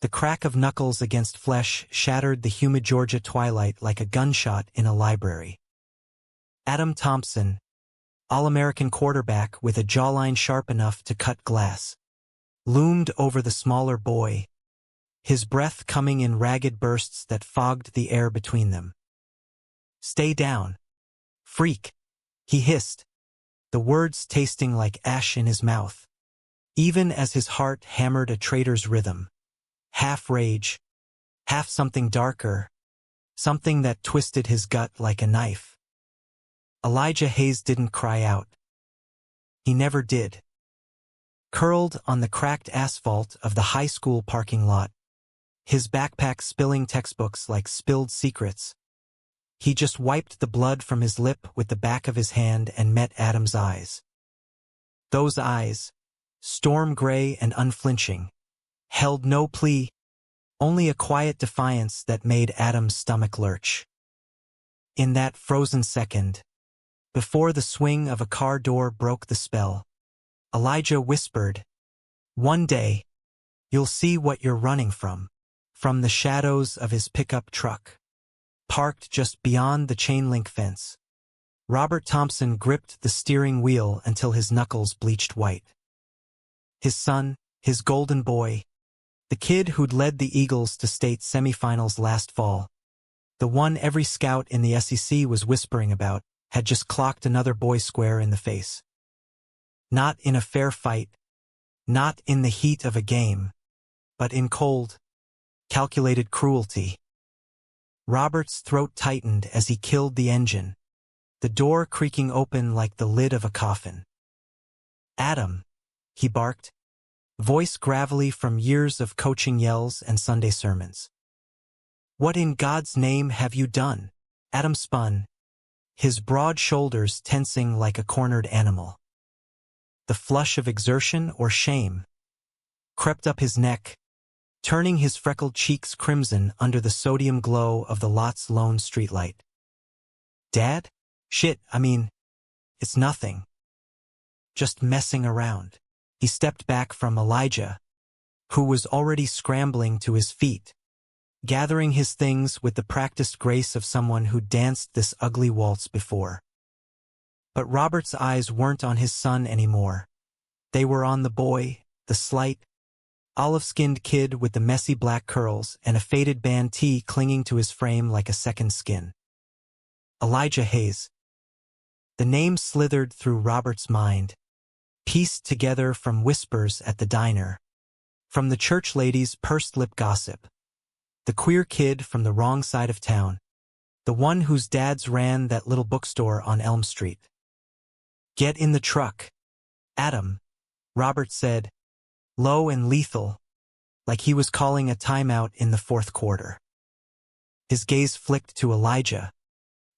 The crack of knuckles against flesh shattered the humid Georgia twilight like a gunshot in a library. Adam Thompson, All-American quarterback with a jawline sharp enough to cut glass, loomed over the smaller boy, his breath coming in ragged bursts that fogged the air between them. "Stay down, freak," he hissed, the words tasting like ash in his mouth, even as his heart hammered a traitor's rhythm, half rage, half something darker, something that twisted his gut like a knife. Elijah Hayes didn't cry out. He never did. Curled on the cracked asphalt of the high school parking lot, his backpack spilling textbooks like spilled secrets, he just wiped the blood from his lip with the back of his hand and met Adam's eyes. Those eyes, storm gray and unflinching, held no plea, only a quiet defiance that made Adam's stomach lurch. In that frozen second, before the swing of a car door broke the spell, Elijah whispered, "One day, you'll see what you're running from." From the shadows of his pickup truck, parked just beyond the chain-link fence, Robert Thompson gripped the steering wheel until his knuckles bleached white. His son, his golden boy, the kid who'd led the Eagles to state semifinals last fall, the one every scout in the SEC was whispering about, had just clocked another boy square in the face. Not in a fair fight, not in the heat of a game, but in cold, calculated cruelty. Robert's throat tightened as he killed the engine, the door creaking open like the lid of a coffin. "Adam," he barked, voice gravelly from years of coaching yells and Sunday sermons. "What in God's name have you done?" Adam spun, his broad shoulders tensing like a cornered animal. The flush of exertion or shame crept up his neck, turning his freckled cheeks crimson under the sodium glow of the lot's lone streetlight. "Dad? Shit, it's nothing. Just messing around." He stepped back from Elijah, who was already scrambling to his feet, gathering his things with the practiced grace of someone who danced this ugly waltz before. But Robert's eyes weren't on his son anymore. They were on the boy, the slight, olive-skinned kid with the messy black curls and a faded band tee clinging to his frame like a second skin. Elijah Hayes. The name slithered through Robert's mind, pieced together from whispers at the diner, from the church lady's pursed lip gossip, the queer kid from the wrong side of town, the one whose dads ran that little bookstore on Elm Street. "Get in the truck, Adam," Robert said, low and lethal, like he was calling a timeout in the fourth quarter. His gaze flicked to Elijah,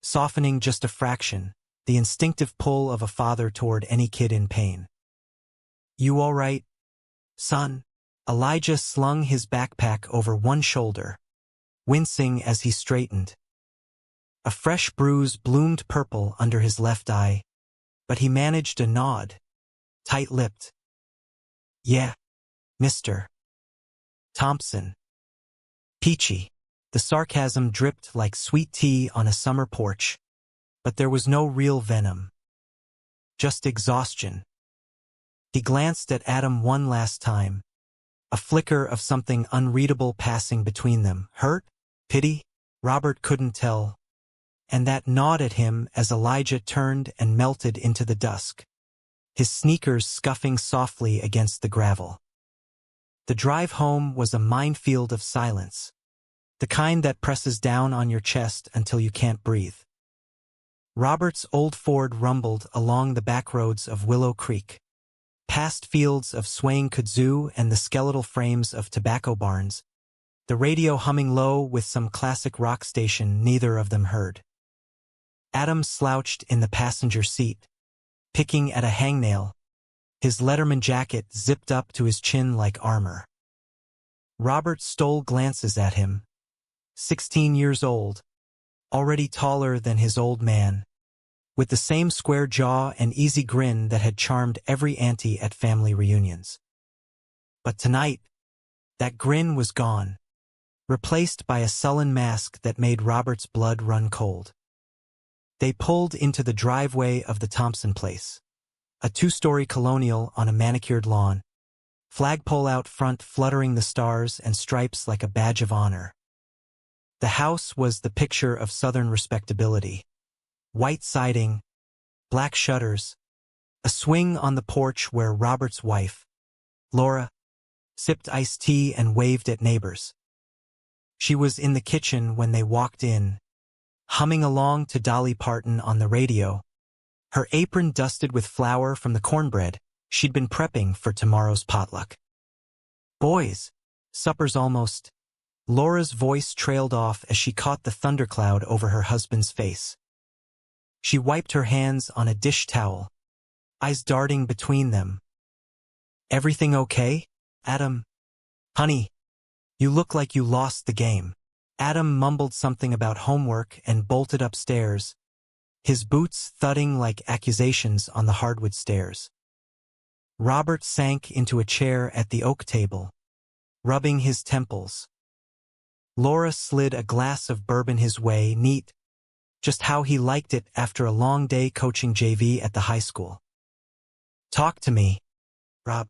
softening just a fraction, the instinctive pull of a father toward any kid in pain. "You all right, son?" Elijah slung his backpack over one shoulder, wincing as he straightened. A fresh bruise bloomed purple under his left eye, but he managed a nod, tight-lipped. "Yeah, Mr. Thompson." Peachy. The sarcasm dripped like sweet tea on a summer porch, but there was no real venom. Just exhaustion. He glanced at Adam one last time, a flicker of something unreadable passing between them. Hurt? Pity? Robert couldn't tell. And that gnawed at him as Elijah turned and melted into the dusk, his sneakers scuffing softly against the gravel. The drive home was a minefield of silence, the kind that presses down on your chest until you can't breathe. Robert's old Ford rumbled along the backroads of Willow Creek, past fields of swaying kudzu and the skeletal frames of tobacco barns, the radio humming low with some classic rock station neither of them heard. Adam slouched in the passenger seat, picking at a hangnail, his Letterman jacket zipped up to his chin like armor. Robert stole glances at him, 16 years old, already taller than his old man, with the same square jaw and easy grin that had charmed every auntie at family reunions. But tonight, That grin was gone, replaced by a sullen mask that made Robert's blood run cold. They pulled into the driveway of the Thompson place, a two-story colonial on a manicured lawn, flagpole out front fluttering the stars and stripes like a badge of honor. The house was the picture of Southern respectability. White siding, black shutters, a swing on the porch where Robert's wife, Laura, sipped iced tea and waved at neighbors. She was in the kitchen when they walked in, humming along to Dolly Parton on the radio, her apron dusted with flour from the cornbread she'd been prepping for tomorrow's potluck. "Boys, supper's almost—" Laura's voice trailed off as she caught the thundercloud over her husband's face. She wiped her hands on a dish towel, eyes darting between them. "Everything okay, Adam? Honey, you look like you lost the game." Adam mumbled something about homework and bolted upstairs, his boots thudding like accusations on the hardwood stairs. Robert sank into a chair at the oak table, rubbing his temples. Laura slid a glass of bourbon his way, neat, just how he liked it after a long day coaching JV at the high school. "Talk to me, Rob."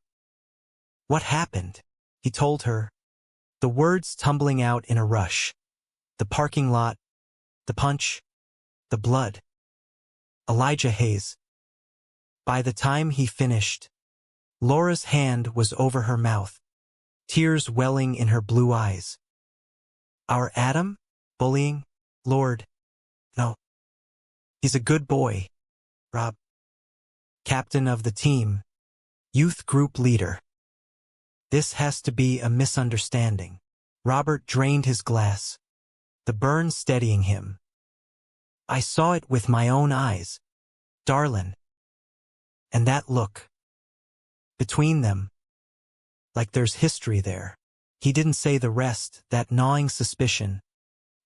"What happened?" he told her, the words tumbling out in a rush. The parking lot, the punch, the blood. Elijah Hayes. By the time he finished, Laura's hand was over her mouth, tears welling in her blue eyes. "Our Adam? Bullying? Lord, no. He's a good boy, Rob. Captain of the team, youth group leader. This has to be a misunderstanding." Robert drained his glass, the burn steadying him. "I saw it with my own eyes, darlin'. And that look between them, like there's history there." He didn't say the rest, that gnawing suspicion,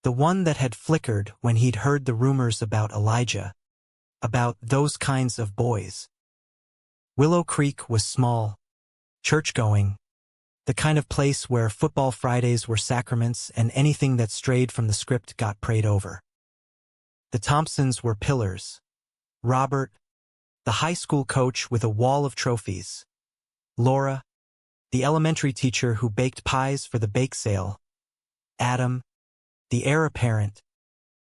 the one that had flickered when he'd heard the rumors about Elijah, about those kinds of boys. Willow Creek was small, church-going, the kind of place where football Fridays were sacraments and anything that strayed from the script got prayed over. The Thompsons were pillars. Robert, the high school coach with a wall of trophies. Laura, the elementary teacher who baked pies for the bake sale. Adam, the heir apparent,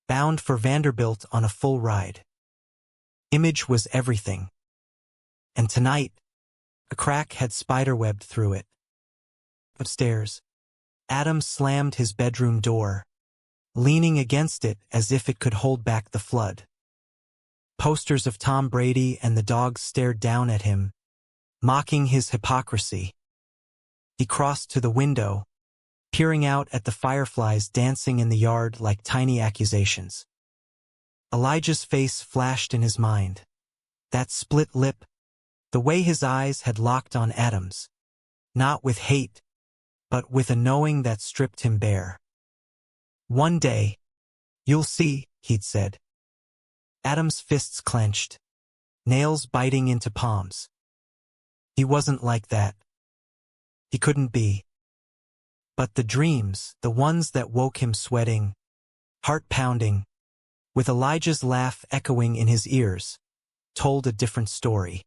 bound for Vanderbilt on a full ride. Image was everything. And tonight, a crack had spiderwebbed through it. Upstairs, Adam slammed his bedroom door, leaning against it as if it could hold back the flood. Posters of Tom Brady and the dogs stared down at him, mocking his hypocrisy. He crossed to the window, peering out at the fireflies dancing in the yard like tiny accusations. Elijah's face flashed in his mind. That split lip, the way his eyes had locked on Adam's, not with hate, but with a knowing that stripped him bare. "One day, you'll see," he'd said. Adam's fists clenched, nails biting into palms. He wasn't like that. He couldn't be. But the dreams, the ones that woke him sweating, heart pounding, with Elijah's laugh echoing in his ears, told a different story.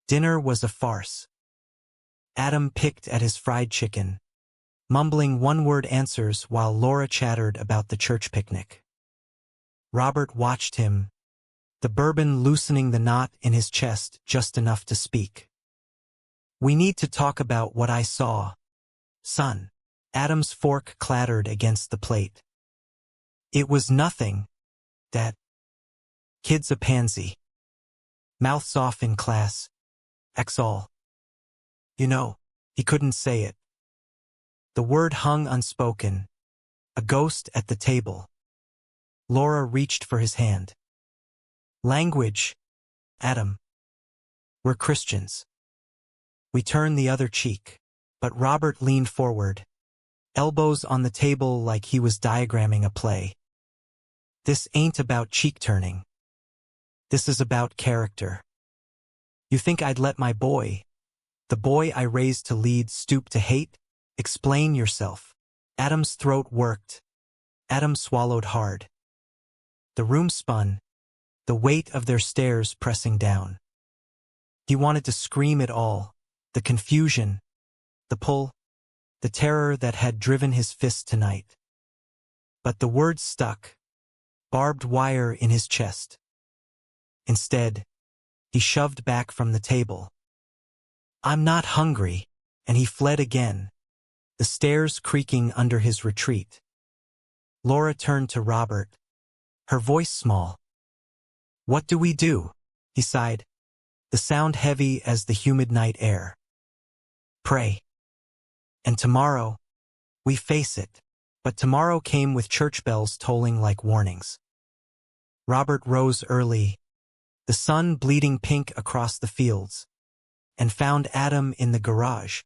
Dinner was a farce. Adam picked at his fried chicken, mumbling one-word answers while Laura chattered about the church picnic. Robert watched him, the bourbon loosening the knot in his chest just enough to speak. "We need to talk about what I saw, son." Adam's fork clattered against the plate. "It was nothing, Dad. Kid's a pansy. Mouths off in class. X all. You know," he couldn't say it. The word hung unspoken, a ghost at the table. Laura reached for his hand. "Language, Adam. We're Christians." We turned the other cheek, but Robert leaned forward, elbows on the table like he was diagramming a play. "This ain't about cheek turning. This is about character. You think I'd let my boy, the boy I raised to lead, stoop to hate? Explain yourself. Adam's throat worked. Adam swallowed hard. The room spun, the weight of their stares pressing down. He wanted to scream it all, the confusion, the pull, the terror that had driven his fist tonight. But the words stuck, barbed wire in his chest. Instead, he shoved back from the table. I'm not hungry, and he fled again, the stairs creaking under his retreat. Laura turned to Robert, her voice small. What do we do? He sighed, the sound heavy as the humid night air. Pray. And tomorrow, we face it. But tomorrow came with church bells tolling like warnings. Robert rose early, the sun bleeding pink across the fields, and found Adam in the garage,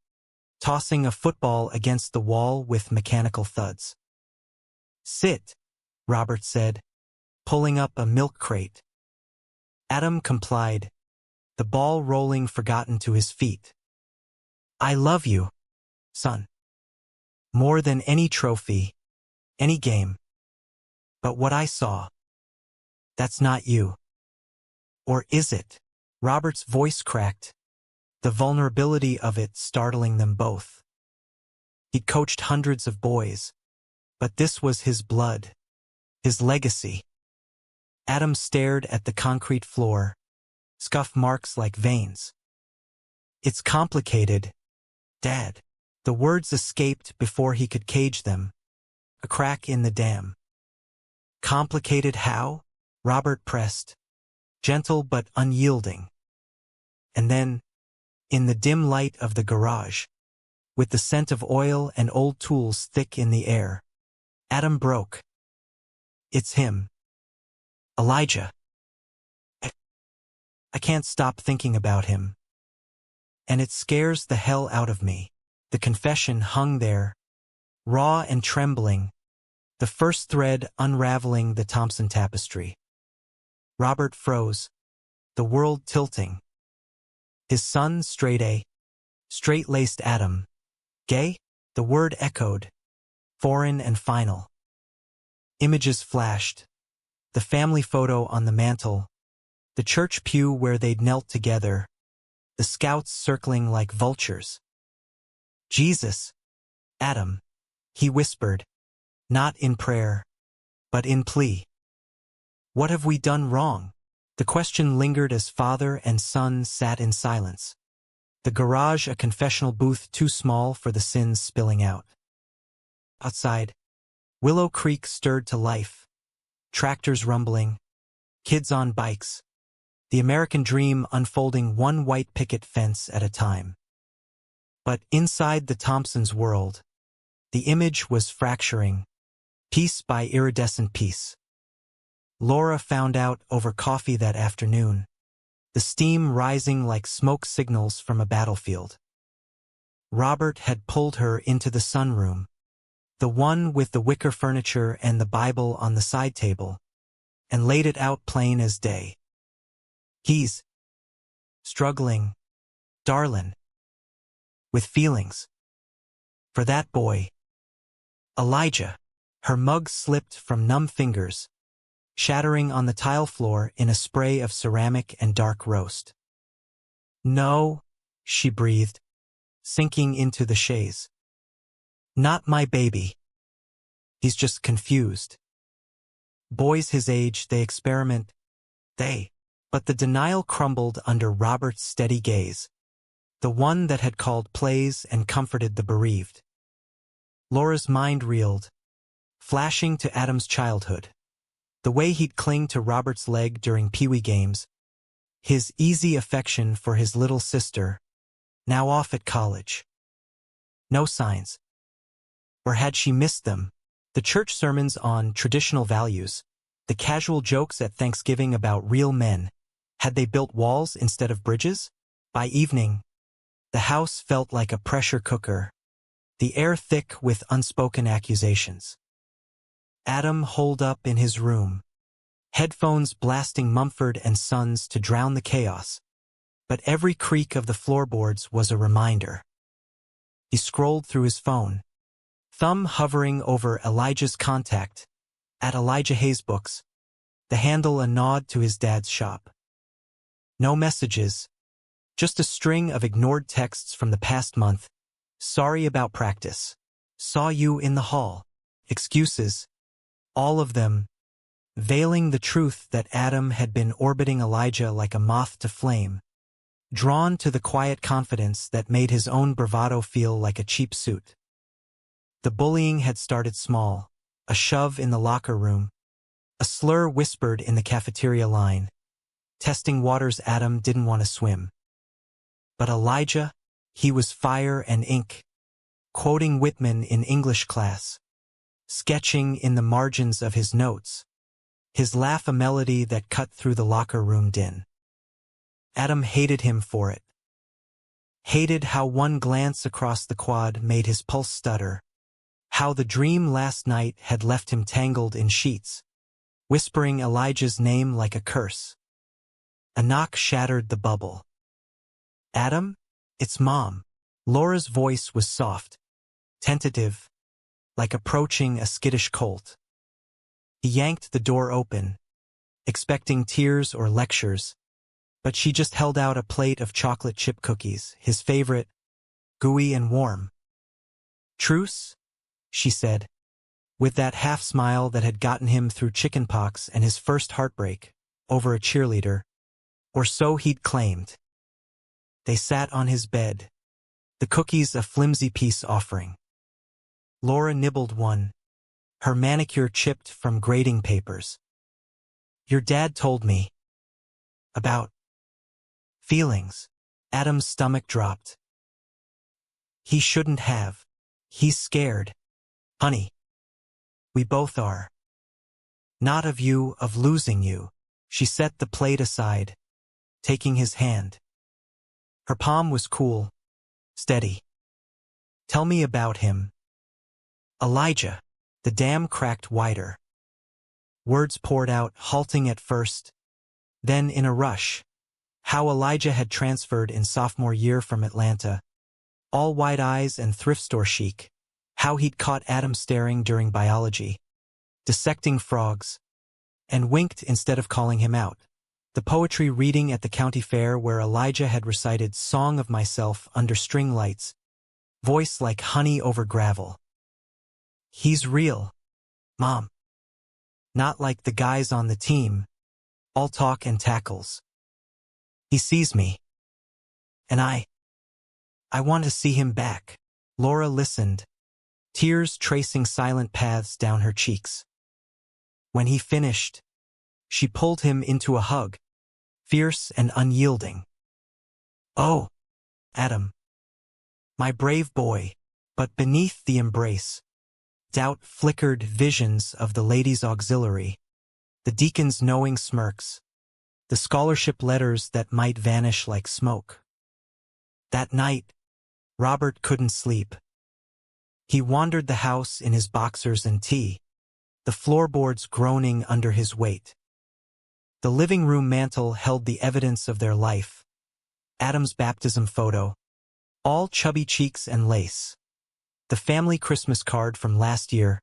tossing a football against the wall with mechanical thuds. Sit, Robert said, pulling up a milk crate. Adam complied, the ball rolling forgotten to his feet. I love you, son. More than any trophy, any game. But what I saw, that's not you. Or is it? Robert's voice cracked, the vulnerability of it startling them both. He'd coached hundreds of boys, but this was his blood, his legacy. Adam stared at the concrete floor, scuff marks like veins. It's complicated, Dad. The words escaped before he could cage them. A crack in the dam. Complicated how? Robert pressed, gentle but unyielding. And then, in the dim light of the garage, with the scent of oil and old tools thick in the air, Adam broke. It's him. Elijah. I can't stop thinking about him. And it scares the hell out of me. The confession hung there, raw and trembling, the first thread unraveling the Thompson tapestry. Robert froze, the world tilting. His son straight-A, straight-laced Adam. Gay? The word echoed, foreign and final. Images flashed, the family photo on the mantel, the church pew where they'd knelt together, the scouts circling like vultures. Jesus, Adam, he whispered, not in prayer, but in plea. What have we done wrong? The question lingered as father and son sat in silence. The garage a confessional booth too small for the sins spilling out. Outside, Willow Creek stirred to life. Tractors rumbling, kids on bikes, the American dream unfolding one white picket fence at a time. But inside the Thompsons' world, the image was fracturing, piece by iridescent piece. Laura found out over coffee that afternoon, the steam rising like smoke signals from a battlefield. Robert had pulled her into the sunroom, the one with the wicker furniture and the Bible on the side table, and laid it out plain as day. He's struggling, darlin', with feelings. For that boy, Elijah. Her mug slipped from numb fingers, shattering on the tile floor in a spray of ceramic and dark roast. No, she breathed, sinking into the chaise. Not my baby. He's just confused. Boys his age, they experiment. But the denial crumbled under Robert's steady gaze, the one that had called plays and comforted the bereaved. Laura's mind reeled, flashing to Adam's childhood, the way he'd cling to Robert's leg during Pee-wee games, his easy affection for his little sister, now off at college. No signs. Or had she missed them? The church sermons on traditional values, the casual jokes at Thanksgiving about real men. Had they built walls instead of bridges? By evening, the house felt like a pressure cooker, the air thick with unspoken accusations. Adam holed up in his room, headphones blasting Mumford and Sons to drown the chaos, but every creak of the floorboards was a reminder. He scrolled through his phone, thumb hovering over Elijah's contact, at Elijah Hayes Books, the handle a nod to his dad's shop. No messages, just a string of ignored texts from the past month. Sorry about practice. Saw you in the hall. Excuses, all of them, veiling the truth that Adam had been orbiting Elijah like a moth to flame, drawn to the quiet confidence that made his own bravado feel like a cheap suit. The bullying had started small, a shove in the locker room, a slur whispered in the cafeteria line, testing waters Adam didn't want to swim. But Elijah, he was fire and ink, quoting Whitman in English class, sketching in the margins of his notes, his laugh a melody that cut through the locker room din. Adam hated him for it. Hated how one glance across the quad made his pulse stutter, how the dream last night had left him tangled in sheets, whispering Elijah's name like a curse. A knock shattered the bubble. Adam, it's Mom. Laura's voice was soft, tentative, like approaching a skittish colt. He yanked the door open, expecting tears or lectures, but she just held out a plate of chocolate chip cookies, his favorite, gooey and warm. Truce? She said, with that half-smile that had gotten him through chickenpox and his first heartbreak, over a cheerleader, or so he'd claimed. They sat on his bed, the cookies a flimsy peace offering. Laura nibbled one, her manicure chipped from grading papers. Your dad told me about feelings. Adam's stomach dropped. He shouldn't have. He's scared. Honey. We both are. Not of you, of losing you. She set the plate aside, taking his hand. Her palm was cool, steady. Tell me about him. Elijah. The dam cracked wider. Words poured out, halting at first, then in a rush. How Elijah had transferred in sophomore year from Atlanta, all wide eyes and thrift store chic. How he'd caught Adam staring during biology, dissecting frogs, and winked instead of calling him out. The poetry reading at the county fair where Elijah had recited Song of Myself under string lights, voice like honey over gravel. He's real, Mom. Not like the guys on the team, all talk and tackles. He sees me. And I want to see him back. Laura listened, tears tracing silent paths down her cheeks. When he finished, she pulled him into a hug, fierce and unyielding. Oh, Adam. My brave boy. But beneath the embrace, doubt flickered visions of the ladies' auxiliary, the deacon's knowing smirks, the scholarship letters that might vanish like smoke. That night, Robert couldn't sleep. He wandered the house in his boxers and tee, the floorboards groaning under his weight. The living room mantel held the evidence of their life. Adam's baptism photo, all chubby cheeks and lace. The family Christmas card from last year,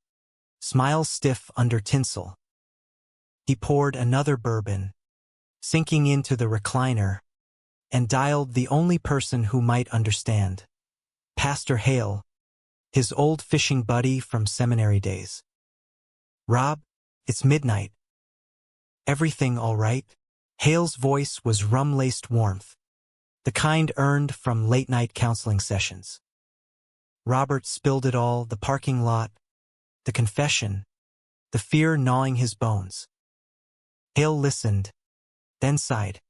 smiles stiff under tinsel. He poured another bourbon, sinking into the recliner, and dialed the only person who might understand. Pastor Hale, his old fishing buddy from seminary days. Rob, it's midnight. Everything all right? Hale's voice was rum-laced warmth, the kind earned from late-night counseling sessions. Robert spilled it all, the parking lot, the confession, the fear gnawing his bones. Hale listened, then sighed.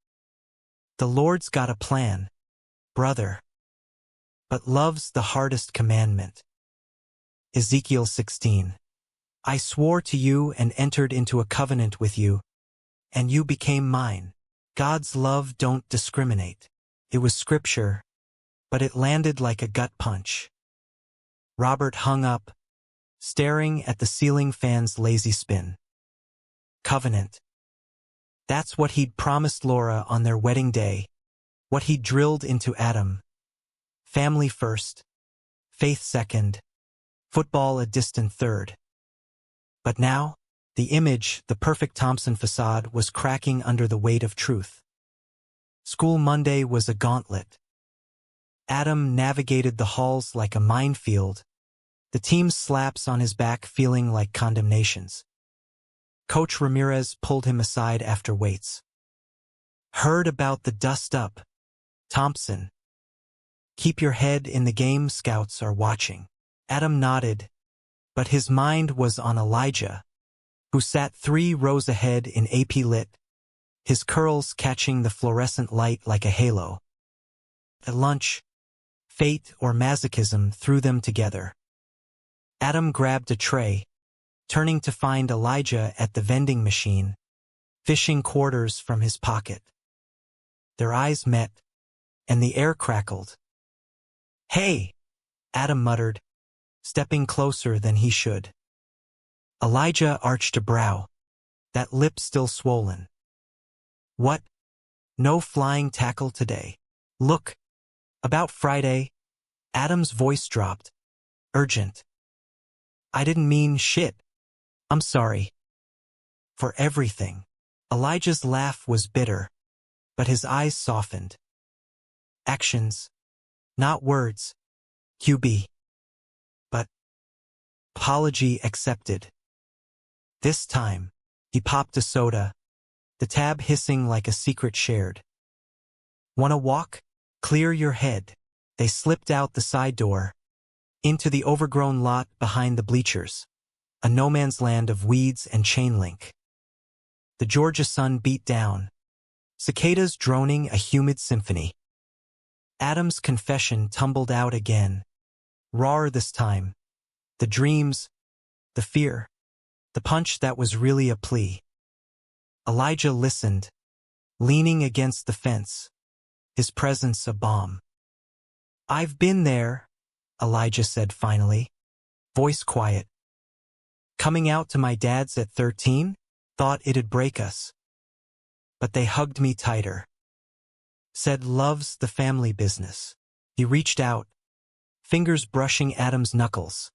The Lord's got a plan, brother. But love's the hardest commandment. Ezekiel 16. I swore to you and entered into a covenant with you, and you became mine. God's love don't discriminate. It was scripture, but it landed like a gut punch. Robert hung up, staring at the ceiling fan's lazy spin. Covenant. That's what he'd promised Laura on their wedding day, what he'd drilled into Adam. Family first, faith second, football a distant third. But now, the image, the perfect Thompson facade, was cracking under the weight of truth. School Monday was a gauntlet. Adam navigated the halls like a minefield, the team's slaps on his back feeling like condemnations. Coach Ramirez pulled him aside after weights. "Heard about the dust-up, Thompson. Keep your head in the game, scouts are watching." Adam nodded, but his mind was on Elijah, who sat 3 rows ahead in AP Lit, his curls catching the fluorescent light like a halo. At lunch, fate or masochism threw them together. Adam grabbed a tray, turning to find Elijah at the vending machine, fishing quarters from his pocket. Their eyes met, and the air crackled. "Hey," Adam muttered, stepping closer than he should. Elijah arched a brow, that lip still swollen. "What? No flying tackle today? Look, about Friday." Adam's voice dropped. Urgent. "I didn't mean shit. I'm sorry. For everything." Elijah's laugh was bitter, but his eyes softened. "Actions, not words. QB. But apology accepted." This time, he popped a soda, the tab hissing like a secret shared. "Wanna walk? Clear your head." They slipped out the side door, into the overgrown lot behind the bleachers, a no-man's land of weeds and chain link. The Georgia sun beat down, cicadas droning a humid symphony. Adam's confession tumbled out again, rawer this time. The dreams, the fear, the punch that was really a plea. Elijah listened, leaning against the fence, his presence a balm. "I've been there," Elijah said finally, voice quiet. "Coming out to my dad's at 13? Thought it'd break us. But they hugged me tighter. Said love's the family business." He reached out, fingers brushing Adam's knuckles,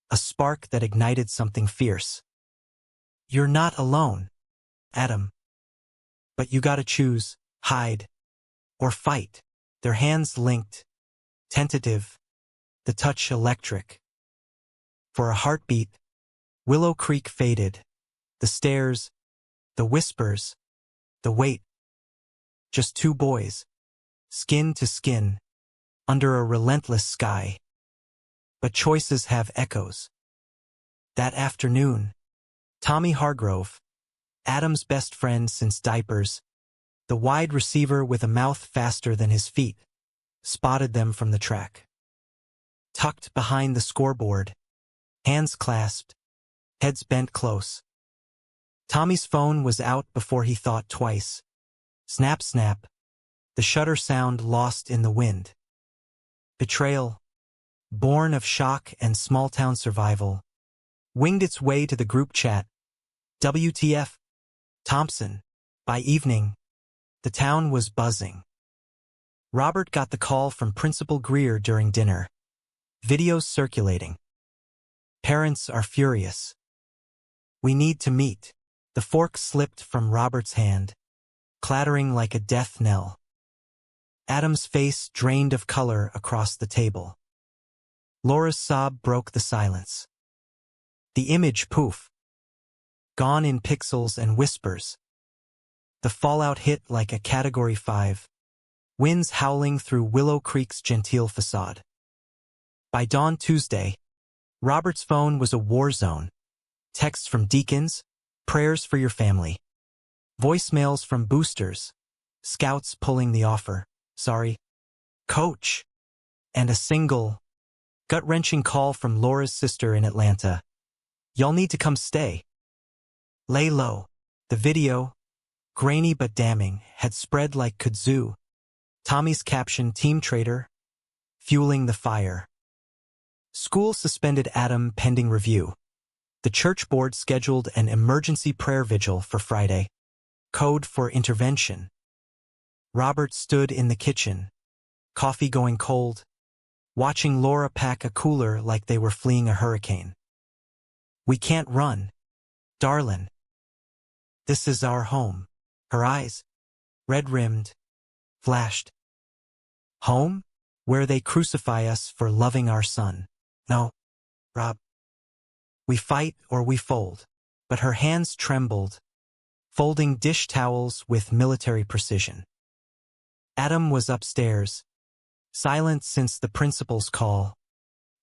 a spark that ignited something fierce. "You're not alone, Adam. But you gotta choose, hide or fight." Their hands linked, tentative, the touch electric. For a heartbeat, Willow Creek faded, the stares, the whispers, the weight. Just 2 boys, skin to skin, under a relentless sky. But choices have echoes. That afternoon, Tommy Hargrove, Adam's best friend since diapers, the wide receiver with a mouth faster than his feet, spotted them from the track. Tucked behind the scoreboard, hands clasped, heads bent close. Tommy's phone was out before he thought twice. Snap, snap, the shutter sound lost in the wind. Betrayal, born of shock and small-town survival, winged its way to the group chat. WTF, Thompson. By evening, the town was buzzing. Robert got the call from Principal Greer during dinner. Videos circulating. "Parents are furious. We need to meet." The fork slipped from Robert's hand, clattering like a death knell. Adam's face drained of color across the table. Laura's sob broke the silence. The image poof. Gone in pixels and whispers. The fallout hit like a Category 5. Winds howling through Willow Creek's genteel facade. By dawn Tuesday, Robert's phone was a war zone. Texts from deacons, prayers for your family. Voicemails from boosters, scouts pulling the offer. Sorry, coach. And a single, gut-wrenching call from Laura's sister in Atlanta. Y'all need to come stay. Lay low. The video, grainy but damning, had spread like kudzu. Tommy's caption, "Team Traitor," fueling the fire. School suspended Adam pending review. The church board scheduled an emergency prayer vigil for Friday. Code for intervention. Robert stood in the kitchen, coffee going cold, watching Laura pack a cooler like they were fleeing a hurricane. "We can't run, darlin'. This is our home." Her eyes, red-rimmed, flashed. "Home? Where they crucify us for loving our son. No, Rob. We fight or we fold." But her hands trembled, folding dish towels with military precision. Adam was upstairs, silent since the principal's call.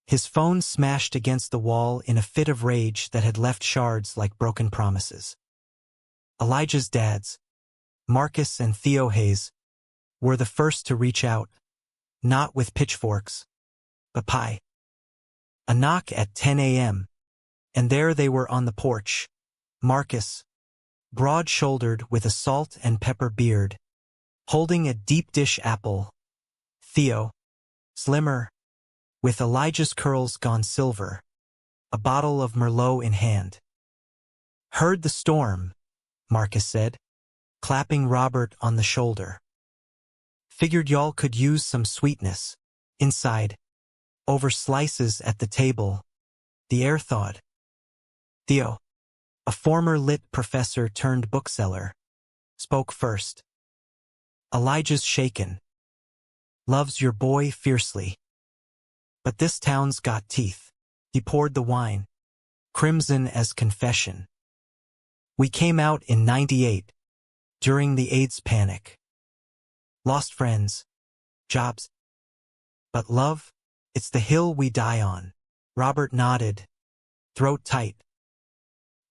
His phone smashed against the wall in a fit of rage that had left shards like broken promises. Elijah's dads, Marcus and Theo Hayes, were the first to reach out, not with pitchforks, but pie. A knock at 10 a.m., and there they were on the porch. Marcus, broad-shouldered with a salt and pepper beard, holding a deep-dish apple. Theo, slimmer, with Elijah's curls gone silver, a bottle of Merlot in hand. "Heard the storm," Marcus said, clapping Robert on the shoulder. "Figured y'all could use some sweetness." Inside, over slices at the table, the air thawed. Theo, a former lit professor turned bookseller, spoke first. "Elijah's shaken. Loves your boy fiercely. But this town's got teeth." He poured the wine, crimson as confession. "We came out in '98, during the AIDS panic. Lost friends, jobs. But love, it's the hill we die on." Robert nodded, throat tight.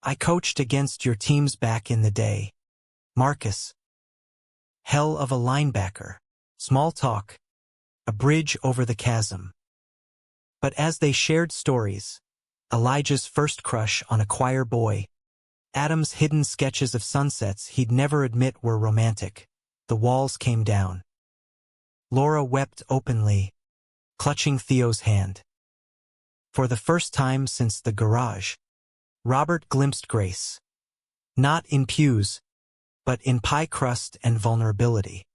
"I coached against your teams back in the day. Marcus. Hell of a linebacker. Small talk. A bridge over the chasm." But as they shared stories, Elijah's first crush on a choir boy, Adam's hidden sketches of sunsets he'd never admit were romantic, the walls came down. Laura wept openly, clutching Theo's hand. For the first time since the garage, Robert glimpsed grace. Not in pews, but in pie crust and vulnerability.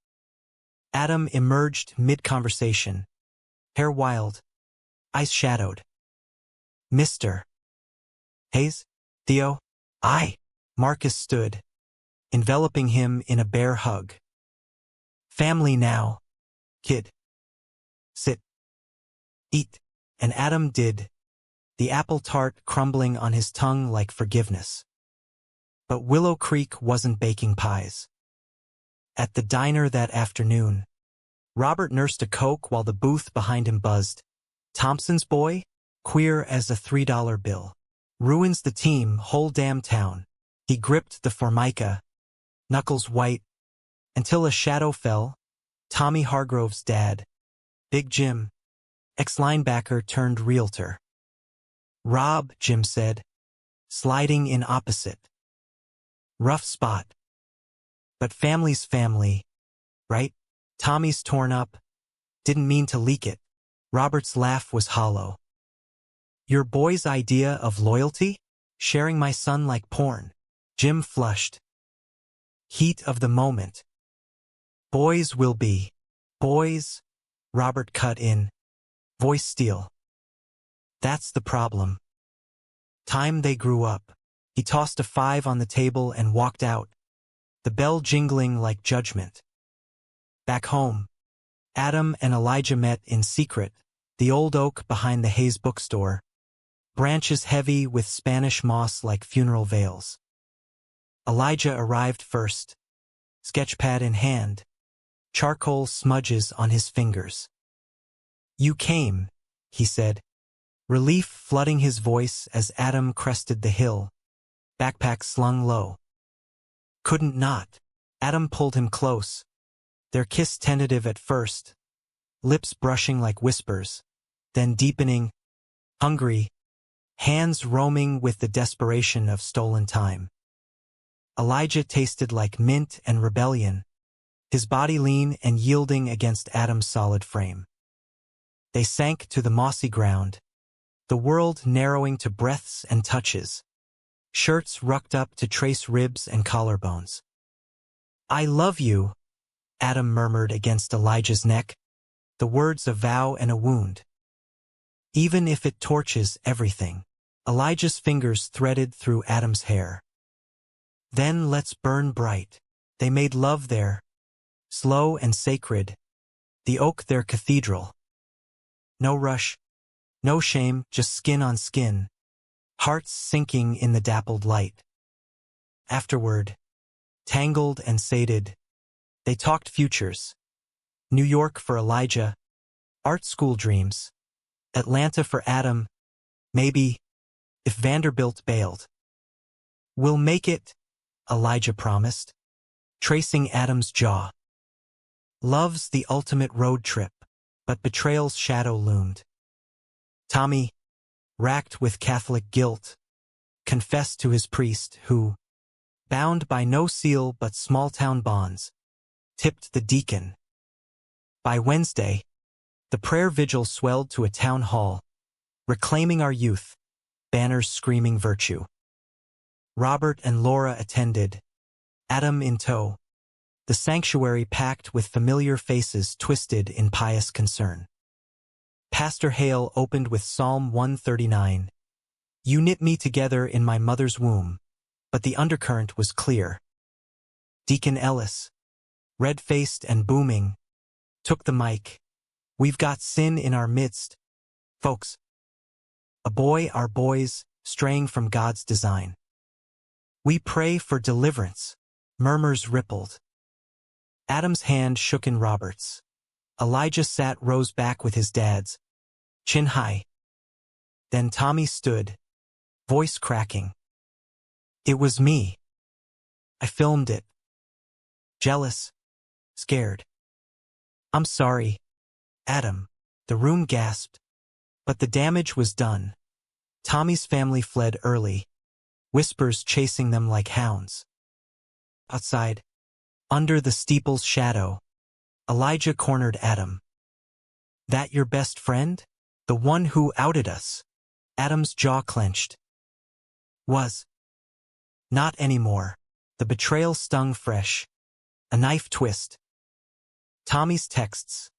Adam emerged mid-conversation, hair wild, eyes shadowed. "Mr. Hayes? Theo?" "I." Marcus stood, enveloping him in a bear hug. "Family now, kid. Sit. Eat." And Adam did, the apple tart crumbling on his tongue like forgiveness. But Willow Creek wasn't baking pies. At the diner that afternoon, Robert nursed a Coke while the booth behind him buzzed. "Thompson's boy? Queer as a $3 bill. Ruins the team, whole damn town." He gripped the Formica, knuckles white, until a shadow fell. Tommy Hargrove's dad, Big Jim, ex-linebacker turned realtor. "Rob," Jim said, sliding in opposite. "Rough spot. But family's family, right? Tommy's torn up. Didn't mean to leak it." Robert's laugh was hollow. "Your boy's idea of loyalty? Sharing my son like porn." Jim flushed. Heat of the moment. "Boys will be. Boys," Robert cut in, voice steel. "That's the problem. Time they grew up." He tossed a 5 on the table and walked out, the bell jingling like judgment. Back home, Adam and Elijah met in secret, the old oak behind the Hayes bookstore, branches heavy with Spanish moss like funeral veils. Elijah arrived first, sketchpad in hand, charcoal smudges on his fingers. "You came," he said, relief flooding his voice as Adam crested the hill, backpack slung low. "Couldn't not." Adam pulled him close, their kiss tentative at first, lips brushing like whispers, then deepening, hungry, hands roaming with the desperation of stolen time. Elijah tasted like mint and rebellion, his body lean and yielding against Adam's solid frame. They sank to the mossy ground, the world narrowing to breaths and touches, shirts rucked up to trace ribs and collarbones. "I love you," Adam murmured against Elijah's neck, the words a vow and a wound. even if it torches everything. Elijah's fingers threaded through Adam's hair. Then let's burn bright. They made love there, slow and sacred, the oak their cathedral. No rush, no shame, just skin on skin, hearts sinking in the dappled light. Afterward, tangled and sated, they talked futures. New York for Elijah, art school dreams. Atlanta for Adam, maybe, if Vanderbilt bailed. We'll make it, Elijah promised, tracing Adam's jaw. Love's the ultimate road trip, but betrayal's shadow loomed. Tommy, racked with Catholic guilt, confessed to his priest who, bound by no seal but small-town bonds, tipped the deacon. By Wednesday, the prayer vigil swelled to a town hall, reclaiming our youth, banners screaming virtue. Robert and Laura attended, Adam in tow, the sanctuary packed with familiar faces twisted in pious concern. Pastor Hale opened with Psalm 139. You knit me together in my mother's womb, but the undercurrent was clear. Deacon Ellis, red-faced and booming, took the mic. We've got sin in our midst, folks. A boy, our boys, straying from God's design. We pray for deliverance. Murmurs rippled. Adam's hand shook in Robert's. Elijah rose back with his dad's, chin high. Then Tommy stood, voice cracking. It was me. I filmed it. Jealous, scared. I'm sorry, Adam, the room gasped. But the damage was done. Tommy's family fled early, whispers chasing them like hounds. Outside, under the steeple's shadow, Elijah cornered Adam. That your best friend? The one who outed us? Adam's jaw clenched. Was. Not anymore. The betrayal stung fresh. A knife twist. Tommy's texts,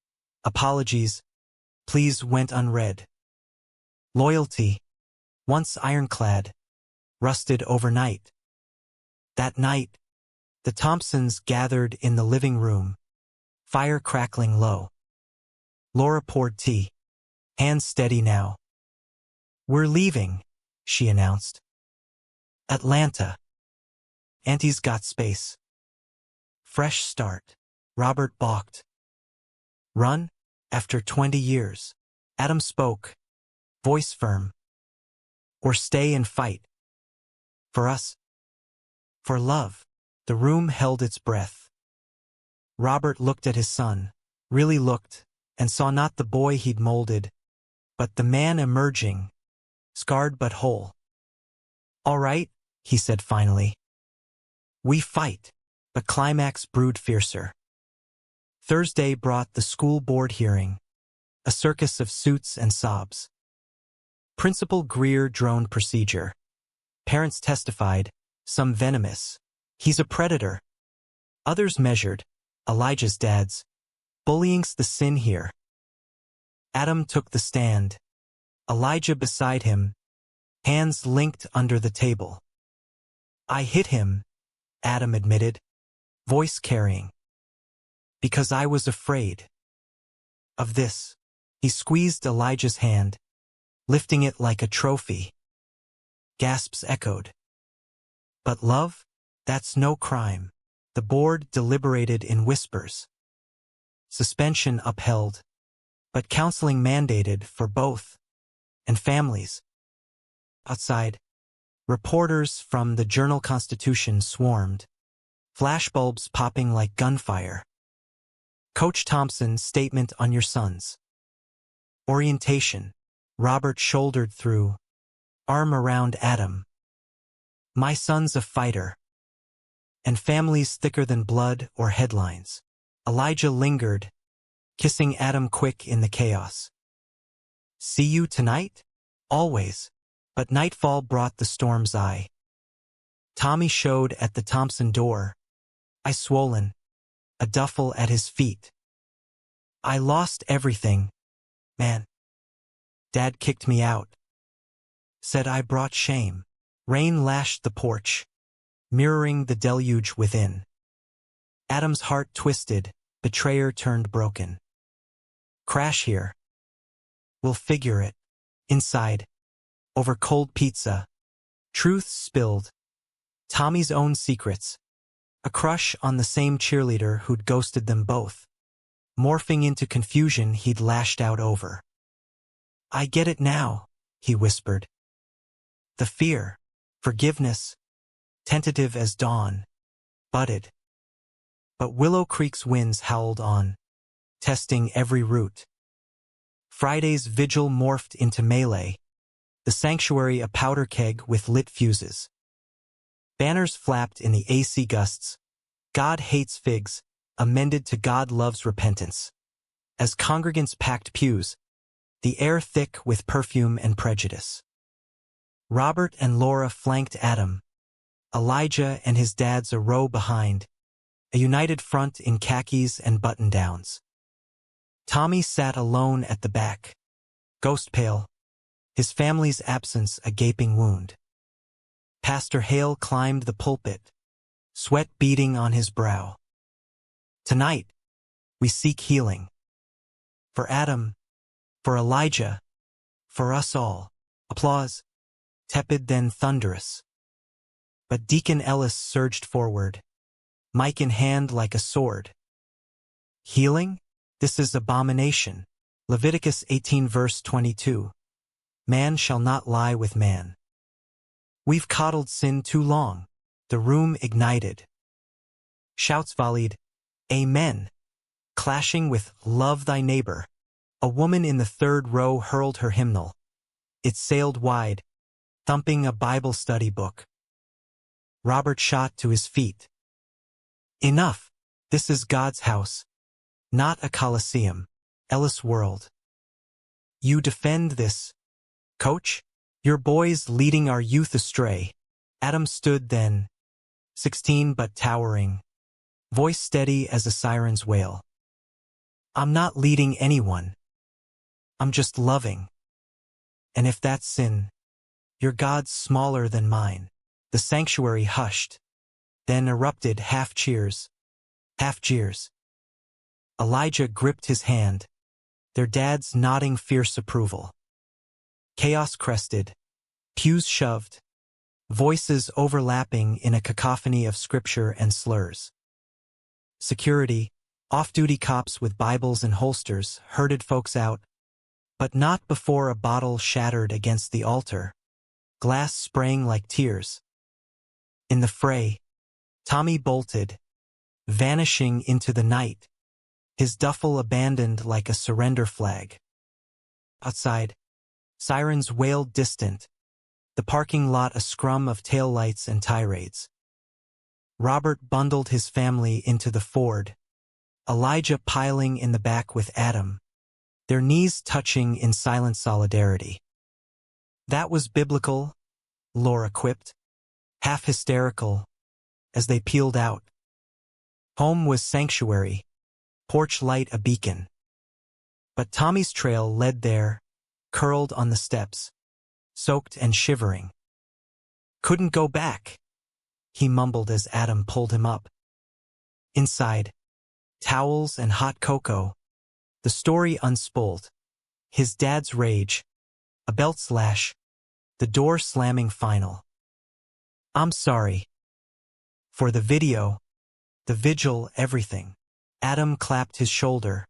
apologies, please went unread. Loyalty, once ironclad, rusted overnight. That night, the Thompsons gathered in the living room, fire crackling low. Laura poured tea, hands steady now. We're leaving, she announced. Atlanta. Auntie's got space. Fresh start. Robert balked. Run? After 20 years. Adam spoke, voice firm. Or stay and fight. For us. For love. The room held its breath. Robert looked at his son, really looked, and saw not the boy he'd molded, but the man emerging, scarred but whole. All right, he said finally. We fight, but climax brewed fiercer. Thursday brought the school board hearing, a circus of suits and sobs. Principal Greer droned procedure. Parents testified, some venomous. He's a predator. Others measured, Elijah's dad's. Bullying's the sin here. Adam took the stand. Elijah beside him, hands linked under the table. I hit him, Adam admitted, voice carrying. Because I was afraid. Of this. He squeezed Elijah's hand, lifting it like a trophy. Gasps echoed. But love? That's no crime. The board deliberated in whispers. Suspension upheld, but counseling mandated for both, and families. Outside, reporters from the Journal-Constitution swarmed, flashbulbs popping like gunfire. Coach Thompson, statement on your sons. Orientation. Robert shouldered through, arm around Adam. My son's a fighter. And families thicker than blood or headlines. Elijah lingered, kissing Adam quick in the chaos. See you tonight? Always. But nightfall brought the storm's eye. Tommy showed at the Thompson door, eye swollen, a duffel at his feet. I lost everything, man. Dad kicked me out. Said I brought shame. Rain lashed the porch, mirroring the deluge within. Adam's heart twisted, betrayer turned broken. Crash here. We'll figure it. Inside. Over cold pizza. Truths spilled. Tommy's own secrets. A crush on the same cheerleader who'd ghosted them both. Morphing into confusion he'd lashed out over. I get it now, he whispered. The fear, forgiveness, tentative as dawn, budded. But Willow Creek's winds howled on, testing every root. Friday's vigil morphed into melee, the sanctuary a powder keg with lit fuses. Banners flapped in the AC gusts. God hates figs, amended to God loves repentance. As congregants packed pews, the air thick with perfume and prejudice. Robert and Laura flanked Adam. Elijah and his dad's a row behind, a united front in khakis and button-downs. Tommy sat alone at the back, ghost pale, his family's absence a gaping wound. Pastor Hale climbed the pulpit, sweat beading on his brow. Tonight, we seek healing. For Adam, for Elijah, for us all. Applause, tepid then thunderous. But Deacon Ellis surged forward, mic in hand like a sword. Healing? This is abomination. Leviticus 18 verse 22. Man shall not lie with man. We've coddled sin too long. The room ignited. Shouts volleyed, Amen, clashing with Love Thy Neighbor. A woman in the third row hurled her hymnal. It sailed wide, thumping a Bible study book. Robert shot to his feet. Enough. This is God's house, not a coliseum. Ellis whirled. You defend this, Coach? Your boys leading our youth astray. Adam stood then, 16 but towering, voice steady as a siren's wail. I'm not leading anyone. I'm just loving. And if that's sin, your God's smaller than mine. The sanctuary hushed, then erupted half cheers, half jeers. Elijah gripped his hand, their dads nodding fierce approval. Chaos crested, pews shoved, voices overlapping in a cacophony of scripture and slurs. Security, off-duty cops with Bibles and holsters, herded folks out, but not before a bottle shattered against the altar, glass spraying like tears. In the fray, Tommy bolted, vanishing into the night, his duffel abandoned like a surrender flag. Outside, sirens wailed distant, the parking lot a scrum of taillights and tirades. Robert bundled his family into the Ford, Elijah piling in the back with Adam, their knees touching in silent solidarity. That was biblical, Laura quipped, half hysterical, as they peeled out. Home was sanctuary, porch light a beacon. But Tommy's trail led there, curled on the steps, soaked and shivering. Couldn't go back, he mumbled as Adam pulled him up. Inside, towels and hot cocoa, the story unspooled. His dad's rage, a belt slash, the door slamming final. I'm sorry. For the video, the vigil, everything. Adam clapped his shoulder,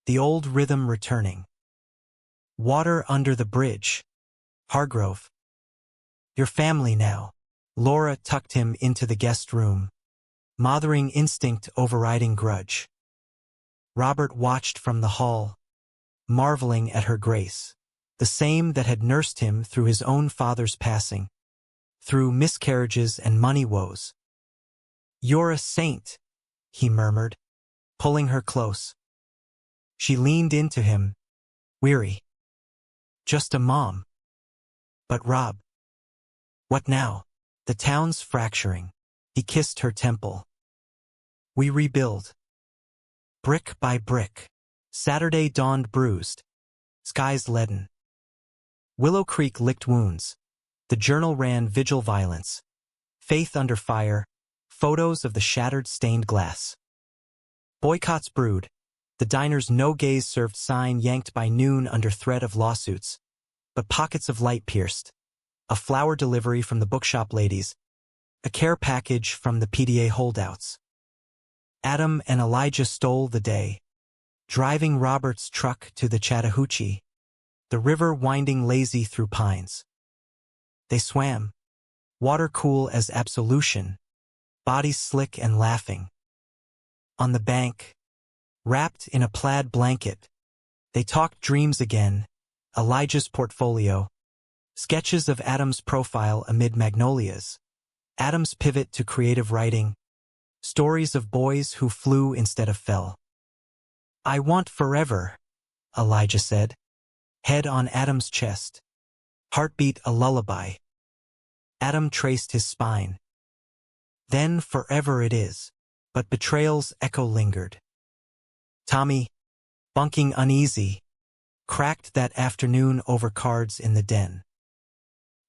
the old rhythm returning. Water under the bridge. Hargrove. Your family now. Laura tucked him into the guest room, mothering instinct overriding grudge. Robert watched from the hall, marveling at her grace, the same that had nursed him through his own father's passing, through miscarriages and money woes. You're a saint, he murmured, pulling her close. She leaned into him, weary. Just a mom. But Rob. What now? The town's fracturing. He kissed her temple. We rebuild. Brick by brick. Saturday dawned bruised. Skies leaden. Willow Creek licked wounds. The journal ran vigil violence. Faith under fire. Photos of the shattered stained glass. Boycotts brewed. The diner's no-gaze served sign yanked by noon under threat of lawsuits. But pockets of light pierced. A flower delivery from the bookshop ladies. A care package from the PDA holdouts. Adam and Elijah stole the day. Driving Robert's truck to the Chattahoochee. The river winding lazy through pines. They swam. Water cool as absolution. Bodies slick and laughing. On the bank, wrapped in a plaid blanket, they talked dreams again, Elijah's portfolio, sketches of Adam's profile amid magnolias, Adam's pivot to creative writing, stories of boys who flew instead of fell. "I want forever," Elijah said, head on Adam's chest, heartbeat a lullaby. Adam traced his spine. "Then forever it is," but betrayal's echo lingered. Tommy, bunking uneasy, cracked that afternoon over cards in the den.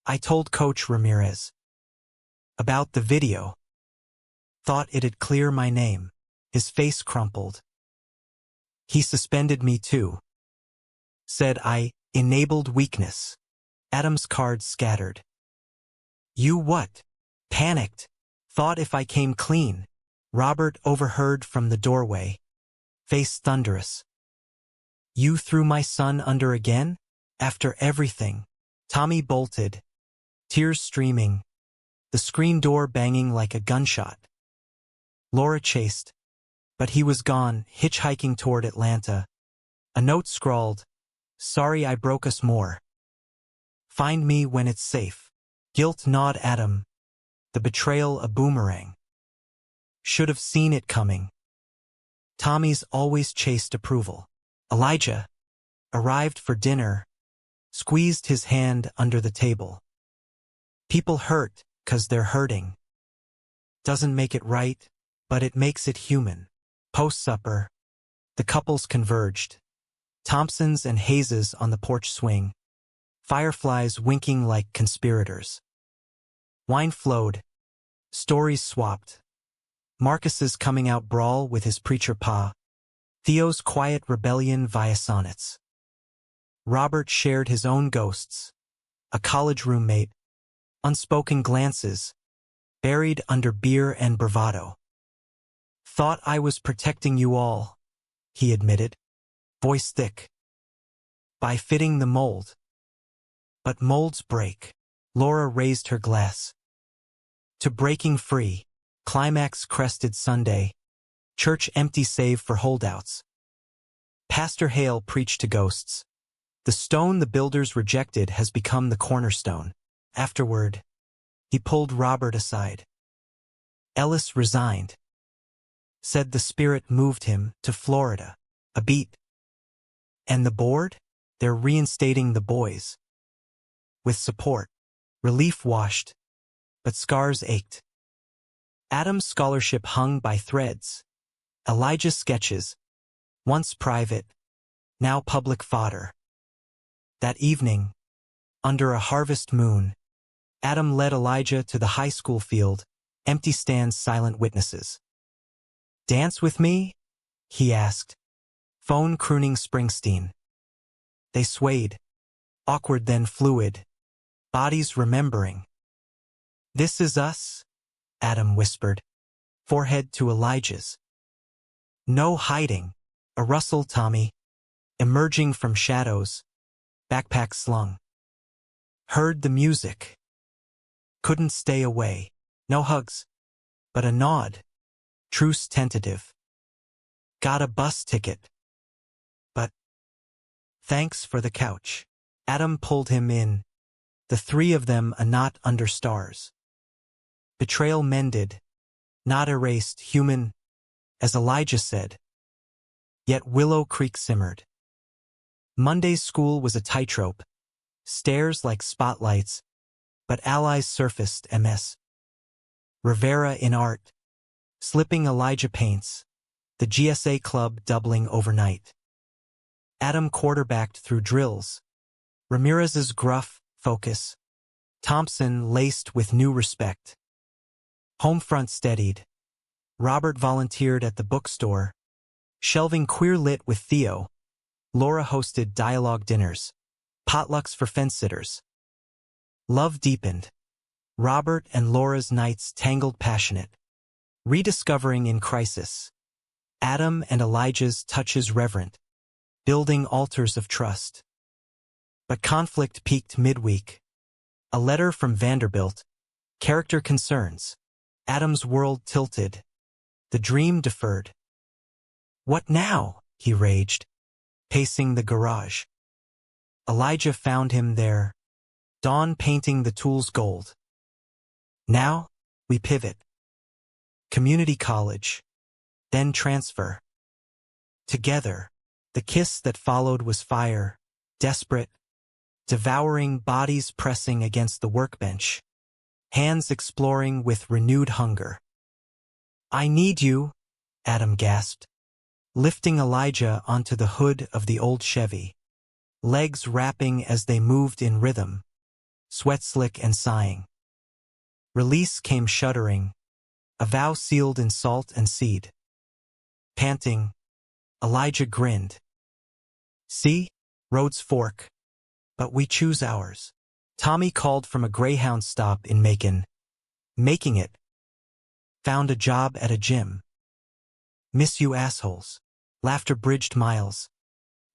"I told Coach Ramirez about the video. Thought it'd clear my name." His face crumpled. "He suspended me too. Said I enabled weakness." Adam's cards scattered. "You what?" Panicked. "Thought if I came clean." Robert overheard from the doorway. Face thunderous. "You threw my son under again? After everything?" Tommy bolted. Tears streaming. The screen door banging like a gunshot. Laura chased. But he was gone, hitchhiking toward Atlanta. A note scrawled, "Sorry I broke us more. Find me when it's safe." Guilt gnawed Adam. The betrayal a boomerang. Should have seen it coming. Tommy's always chased approval. Elijah arrived for dinner, squeezed his hand under the table. "People hurt 'cause they're hurting. Doesn't make it right, but it makes it human." Post-supper, the couples converged. Thompson's and Hayes's on the porch swing. Fireflies winking like conspirators. Wine flowed. Stories swapped. Marcus's coming out brawl with his preacher pa. Theo's quiet rebellion via sonnets. Robert shared his own ghosts. A college roommate. Unspoken glances. Buried under beer and bravado. "Thought I was protecting you all," he admitted. Voice thick. "By fitting the mold." But molds break. Laura raised her glass. To breaking free. Climax crested Sunday. Church empty save for holdouts. Pastor Hale preached to ghosts. The stone the builders rejected has become the cornerstone. Afterward, he pulled Robert aside. Ellis resigned. Said the spirit moved him to Florida. A beat. And the board? They're reinstating the boys. With support. Relief washed. But scars ached. Adam's scholarship hung by threads. Elijah's sketches. Once private. Now public fodder. That evening, under a harvest moon, Adam led Elijah to the high school field, empty stands, silent witnesses. "Dance with me?" he asked. Phone crooning Springsteen. They swayed. Awkward then fluid. Bodies remembering. "This is us," Adam whispered. Forehead to Elijah's. No hiding. A rustle, Tommy. Emerging from shadows. Backpack slung. Heard the music. Couldn't stay away. No hugs. But a nod. Truce tentative. Got a bus ticket. But thanks for the couch. Adam pulled him in. The three of them a knot under stars. Betrayal mended. Not erased, human, as Elijah said. Yet Willow Creek simmered. Monday's school was a tightrope. Stairs like spotlights, but allies surfaced MS. Rivera in art. Slipping Elijah paints. The GSA club doubling overnight. Adam quarterbacked through drills. Ramirez's gruff focus. Thompson laced with new respect. Homefront steadied. Robert volunteered at the bookstore. Shelving queer lit with Theo. Laura hosted dialogue dinners. Potlucks for fence-sitters. Love deepened. Robert and Laura's nights tangled passionate. Rediscovering in crisis. Adam and Elijah's touches reverent. Building altars of trust. But conflict peaked midweek. A letter from Vanderbilt. Character concerns. Adam's world tilted. The dream deferred. What now? He raged, pacing the garage. Elijah found him there. Dawn painting the tools gold. Now, we pivot. Community college. Then transfer. Together. The kiss that followed was fire. Desperate. Devouring, bodies pressing against the workbench. Hands exploring with renewed hunger. I need you, Adam gasped, lifting Elijah onto the hood of the old Chevy. Legs rapping as they moved in rhythm. Sweat slick and sighing. Release came shuddering. A vow sealed in salt and seed. Panting, Elijah grinned. See? Roads fork. But we choose ours. Tommy called from a Greyhound stop in Macon. Making it. Found a job at a gym. Miss you assholes. Laughter bridged miles.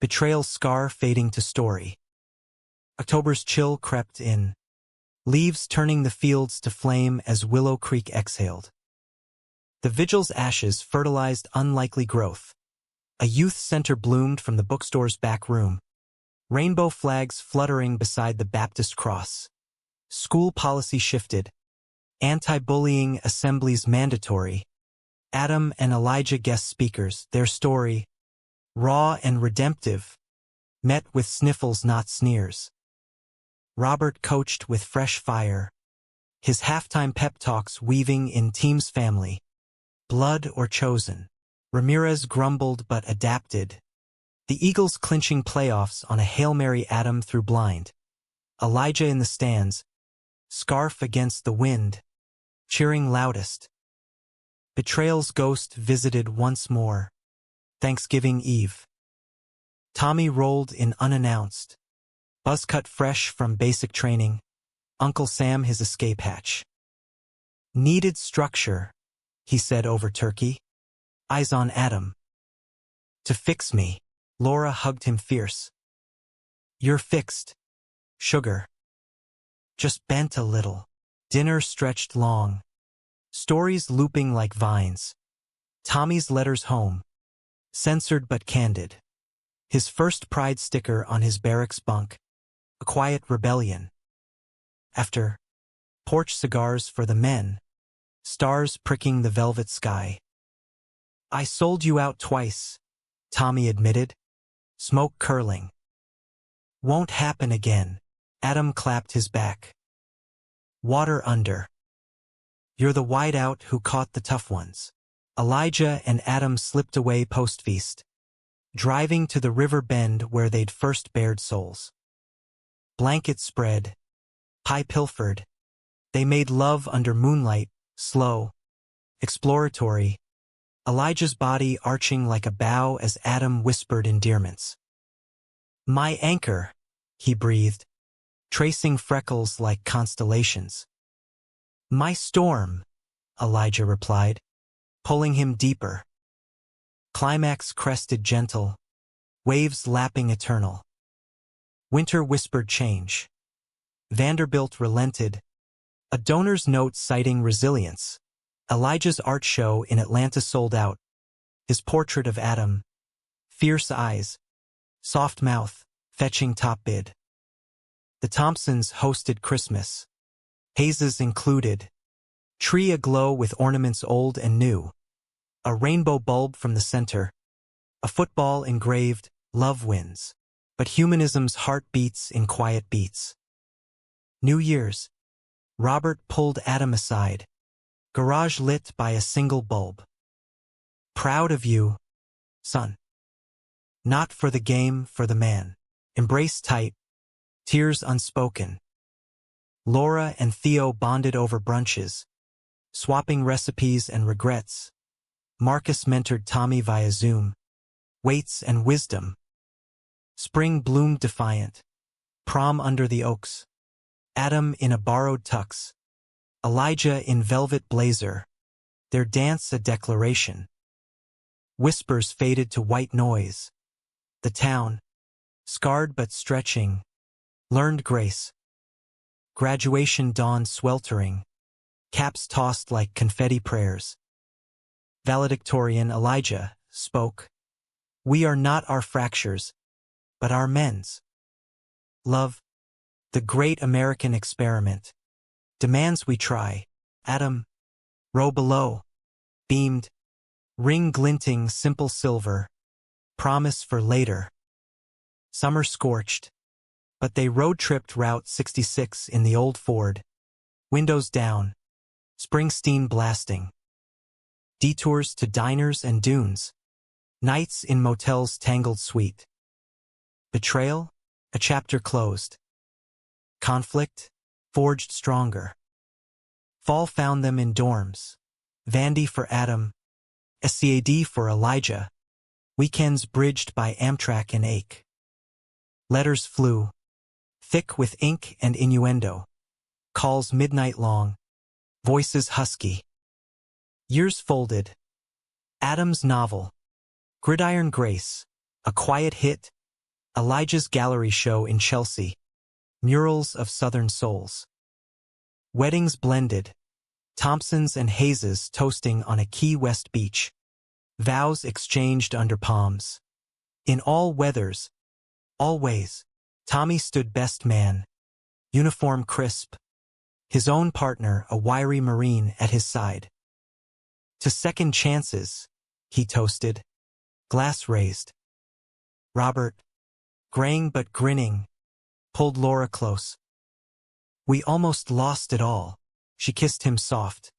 Betrayal scar fading to story. October's chill crept in. Leaves turning the fields to flame as Willow Creek exhaled. The vigil's ashes fertilized unlikely growth. A youth center bloomed from the bookstore's back room. Rainbow flags fluttering beside the Baptist cross. School policy shifted. Anti-bullying assemblies mandatory. Adam and Elijah guest speakers, their story, raw and redemptive, met with sniffles not sneers. Robert coached with fresh fire. His halftime pep talks weaving in team's family. Blood or chosen. Ramirez grumbled but adapted. The Eagles clinching playoffs on a Hail Mary Adam through blind. Elijah in the stands, scarf against the wind, cheering loudest. Betrayal's ghost visited once more. Thanksgiving Eve. Tommy rolled in unannounced. Buzz cut fresh from basic training. Uncle Sam his escape hatch. Needed structure, he said over turkey. Eyes on Adam. To fix me. Laura hugged him fierce. You're fixed. Sugar. Just bent a little. Dinner stretched long. Stories looping like vines. Tommy's letters home. Censored but candid. His first pride sticker on his barracks bunk. A quiet rebellion. After. Porch cigars for the men. Stars pricking the velvet sky. I sold you out twice, Tommy admitted. Smoke curling. Won't happen again. Adam clapped his back. Water under. You're the wideout who caught the tough ones. Elijah and Adam slipped away post-feast, driving to the river bend where they'd first bared souls. Blanket spread. Pie pilfered. They made love under moonlight, slow, exploratory. Elijah's body arching like a bow as Adam whispered endearments. My anchor, he breathed, tracing freckles like constellations. My storm, Elijah replied, pulling him deeper. Climax crested gentle, waves lapping eternal. Winter whispered change. Vanderbilt relented, a donor's note citing resilience. Elijah's art show in Atlanta sold out. His portrait of Adam. Fierce eyes. Soft mouth, fetching top bid. The Thompsons hosted Christmas. Hazes included. Tree aglow with ornaments old and new. A rainbow bulb from the center. A football engraved, love wins. But humanism's heart beats in quiet beats. New Year's. Robert pulled Adam aside. Garage lit by a single bulb. Proud of you, son. Not for the game, for the man. Embrace tight. tears unspoken. Laura and Theo bonded over brunches, swapping recipes and regrets. Marcus mentored Tommy via Zoom, weights and wisdom. Spring bloomed defiant. Prom under the oaks. Adam in a borrowed tux. Elijah in velvet blazer. Their dance a declaration. Whispers faded to white noise. The town, scarred but stretching, learned grace. Graduation dawned sweltering. Caps tossed like confetti prayers. Valedictorian Elijah spoke. We are not our fractures, but our men's. Love, the great American experiment, demands we try. Adam, row below, beamed, ring glinting simple silver, promise for later. Summer scorched, but they road-tripped Route 66 in the old Ford, windows down, Springsteen blasting. Detours to diners and dunes, nights in motels' tangled suite. Betrayal, a chapter closed. Conflict, forged stronger. Fall found them in dorms, Vandy for Adam, SCAD for Elijah, weekends bridged by Amtrak and ache. Letters flew, thick with ink and innuendo, calls midnight long, voices husky. Years folded. Adam's novel, Gridiron Grace, a quiet hit, Elijah's gallery show in Chelsea, murals of Southern souls. Weddings blended, Thompsons and Hayeses toasting on a Key West beach, vows exchanged under palms. In all weathers, always, Tommy stood best man, uniform crisp, his own partner a wiry Marine at his side. To second chances, he toasted, glass raised. Robert, graying but grinning, pulled Laura close. We almost lost it all, she kissed him soft.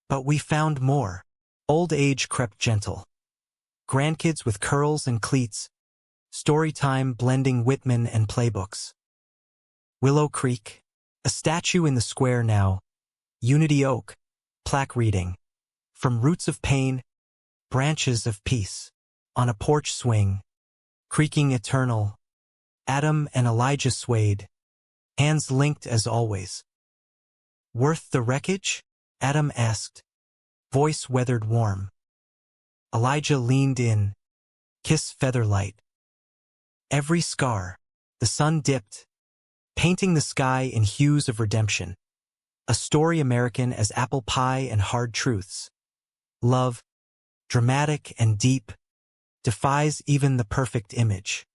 But we found more. Old age crept gentle. Grandkids with curls and cleats, story time blending Whitman and playbooks. Willow Creek, a statue in the square now, Unity Oak, plaque reading. From roots of pain, branches of peace, on a porch swing, creaking eternal, Adam and Elijah swayed, hands linked as always. Worth the wreckage? Adam asked, voice weathered warm. Elijah leaned in, kiss featherlight. Every scar, the sun dipped, painting the sky in hues of redemption. A story American as apple pie and hard truths. Love, dramatic and deep, defies even the perfect image.